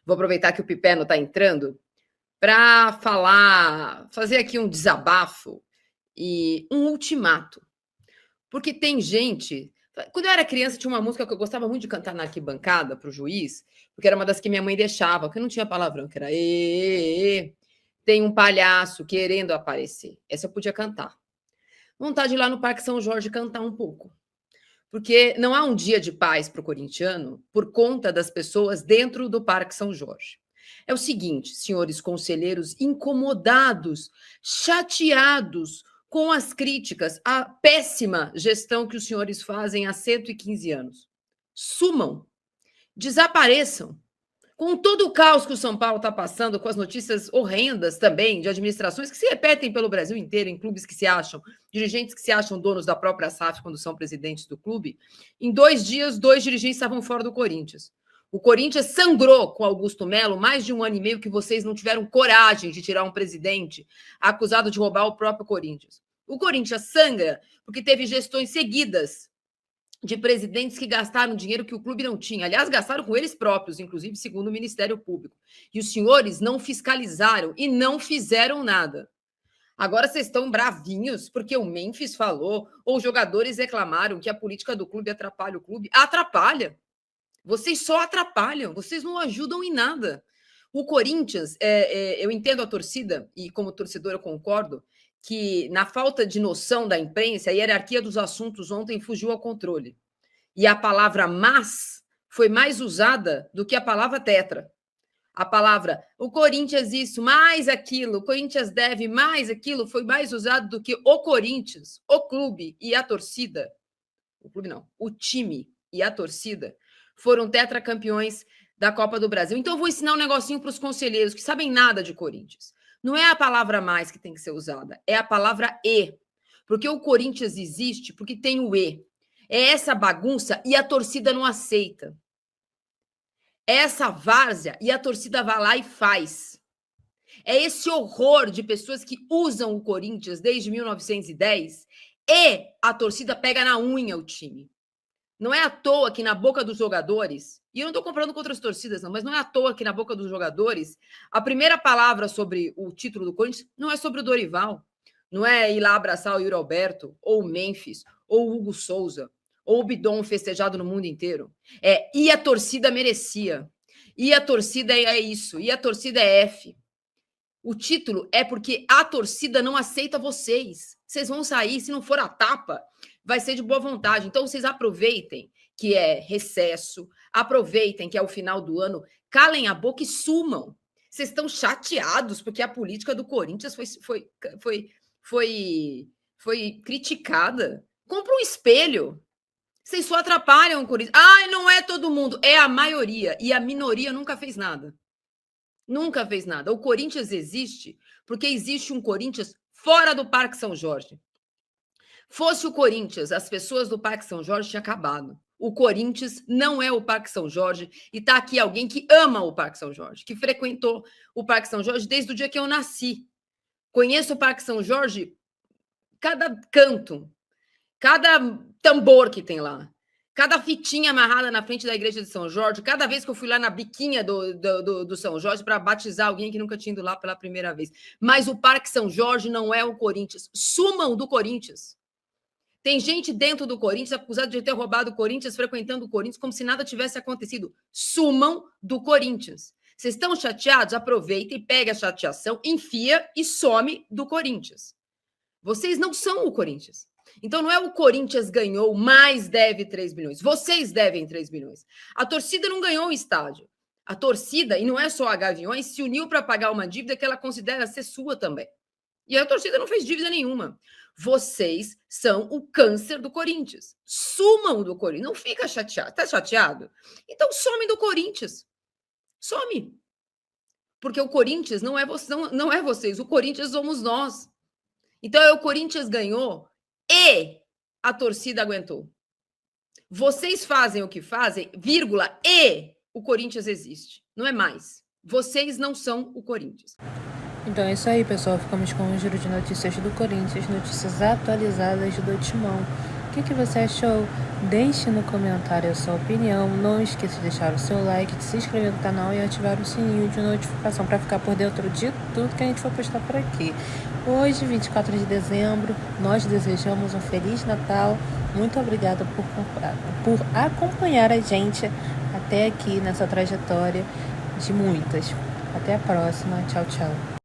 Vou aproveitar que o Pipeno está entrando para fazer aqui um desabafo e um ultimato. Porque tem gente... Quando eu era criança, tinha uma música que eu gostava muito de cantar na arquibancada para o juiz, porque era uma das que minha mãe deixava, porque não tinha palavrão, que era tem um palhaço querendo aparecer. Essa eu podia cantar. Vontade de ir lá no Parque São Jorge cantar um pouco. Porque não há um dia de paz para o corintiano por conta das pessoas dentro do Parque São Jorge. É o seguinte, senhores conselheiros incomodados, chateados com as críticas à péssima gestão que os senhores fazem há 115 anos. Sumam, desapareçam. Com todo o caos que o São Paulo está passando, com as notícias horrendas também de administrações que se repetem pelo Brasil inteiro, em clubes que se acham, dirigentes que se acham donos da própria SAF quando são presidentes do clube, em 2 dias, 2 dirigentes estavam fora do Corinthians. O Corinthians sangrou com Augusto Melo mais de 1 ano e meio que vocês não tiveram coragem de tirar um presidente acusado de roubar o próprio Corinthians. O Corinthians sangra porque teve gestões seguidas de presidentes que gastaram dinheiro que o clube não tinha. Aliás, gastaram com eles próprios, inclusive segundo o Ministério Público. E os senhores não fiscalizaram e não fizeram nada. Agora vocês estão bravinhos porque o Memphis falou ou os jogadores reclamaram que a política do clube atrapalha o clube. Atrapalha. Vocês só atrapalham, vocês não ajudam em nada. O Corinthians, eu entendo a torcida, e como torcedor eu concordo, que na falta de noção da imprensa, a hierarquia dos assuntos ontem fugiu ao controle. E a palavra mas foi mais usada do que a palavra tetra. A palavra o Corinthians isso, mais aquilo, o Corinthians deve mais aquilo, foi mais usado do que o Corinthians, o clube e a torcida. O clube não, o time e a torcida foram tetracampeões da Copa do Brasil. Então eu vou ensinar um negocinho para os conselheiros que sabem nada de Corinthians. Não é a palavra mais que tem que ser usada, é a palavra e. Porque o Corinthians existe porque tem o e. É essa bagunça e a torcida não aceita. É essa várzea e a torcida vai lá e faz. É esse horror de pessoas que usam o Corinthians desde 1910 e a torcida pega na unha o time. Não é à toa que na boca dos jogadores, e eu não estou comparando com outras torcidas, não, mas não é à toa que na boca dos jogadores, a primeira palavra sobre o título do Corinthians não é sobre o Dorival, não é ir lá abraçar o Yuri Alberto, ou o Memphis, ou o Hugo Souza, ou o Bidon festejado no mundo inteiro. E a torcida merecia, e a torcida é isso, e a torcida é F. O título é porque a torcida não aceita vocês. Vocês vão sair, se não for a tapa, vai ser de boa vontade. Então, vocês aproveitem que é recesso, aproveitem que é o final do ano, calem a boca e sumam. Vocês estão chateados porque a política do Corinthians foi criticada. Compra um espelho. Vocês só atrapalham o Corinthians. Não é todo mundo, é a maioria. E a minoria nunca fez nada. Nunca fez nada. O Corinthians existe porque existe um Corinthians fora do Parque São Jorge. Fosse o Corinthians, as pessoas do Parque São Jorge tinham acabado. O Corinthians não é o Parque São Jorge e está aqui alguém que ama o Parque São Jorge, que frequentou o Parque São Jorge desde o dia que eu nasci. Conheço o Parque São Jorge, cada canto, cada tambor que tem lá. Cada fitinha amarrada na frente da igreja de São Jorge, cada vez que eu fui lá na biquinha do São Jorge para batizar alguém que nunca tinha ido lá pela primeira vez. Mas o Parque São Jorge não é o Corinthians. Sumam do Corinthians. Tem gente dentro do Corinthians acusada de ter roubado o Corinthians, frequentando o Corinthians, como se nada tivesse acontecido. Sumam do Corinthians. Vocês estão chateados? Aproveitem, pegue a chateação, enfia e some do Corinthians. Vocês não são o Corinthians. Então, não é o Corinthians ganhou, mas deve 3 bilhões. Vocês devem 3 bilhões. A torcida não ganhou o estádio. A torcida, e não é só a Gaviões, se uniu para pagar uma dívida que ela considera ser sua também. E a torcida não fez dívida nenhuma. Vocês são o câncer do Corinthians. Sumam do Corinthians. Não fica chateado. Tá chateado? Então, some do Corinthians. Some. Porque o Corinthians não é vocês. O Corinthians somos nós. Então, o Corinthians ganhou e a torcida aguentou. Vocês fazem o que fazem, vírgula, e o Corinthians existe. Não é mais. Vocês não são o Corinthians. Então é isso aí, pessoal. Ficamos com um giro de notícias do Corinthians, notícias atualizadas do Timão. O que você achou? Deixe no comentário a sua opinião. Não esqueça de deixar o seu like, de se inscrever no canal e ativar o sininho de notificação para ficar por dentro de tudo que a gente for postar por aqui. Hoje, 24 de dezembro, nós desejamos um Feliz Natal. Muito obrigada por acompanhar a gente até aqui nessa trajetória de muitas. Até a próxima. Tchau, tchau.